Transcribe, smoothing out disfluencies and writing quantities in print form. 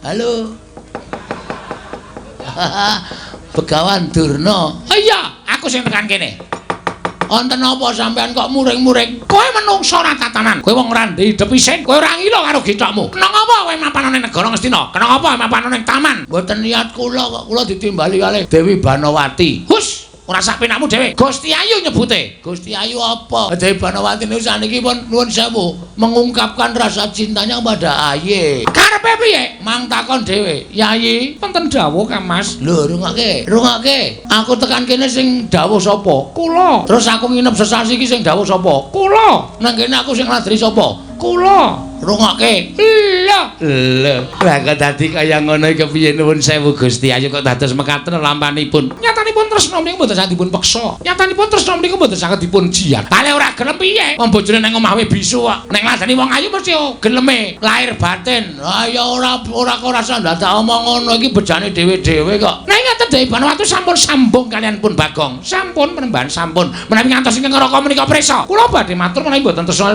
Halo. Begawan Durna. Iya, aku sing tekan kene. Wonten apa sampean kok muring-muring? Kowe menungso ra tatanan. Kowe wong randhe hidup isin. Kowe ora ngilo karo githokmu. Kenapa apa kowe mapan ning negara Ngastina? Kenapa apa mapan ning taman? Mboten niat kula kok kula ditimbali kalih Dewi Banawati. Hus, ora sak penakmu dhewe. Gusti Ayu nyebute. Gusti Ayu apa? Dewi Banawati niku saniki pun nuwun sewu mengungkapkan rasa cintanya kepada Aye. Karepe piye? Mang takon dhewe, Yayi, Wonten dawuh Kang Mas. lho rungokke, rungokke. Aku tekan kene sing dawuh sapa? Kula. Terus aku nginep sesasi iki sing dawuh sapa? Kula. Nang kene aku sing ngladri sapa? Kula. Rungokke. Iya. Lho, lah kok dadi kaya ngono iki kepiye nuwun sewu Gusti Ayu kok dados mekaten lampanipun. Nyatanipun tresna menika mboten saged dipun peksa. Nyatanipun tresna menika mboten saged dipun jiat. Kale ora gelem piye? Wong bojone nang omah wae bisu kok. Nek ngladeni wong ayu mesti geleme lahir batin. Ah ya ora kok rasa dadak omong ngono iki bejane dhewe-dhewe kok. Nek ngaten Dewi Banawati sampun sambung kalian pun Bagong. Sampun menemban sampun. Menawi ngantos ingkang ngraka menika prisa. Kula badhe matur menawi mboten tresna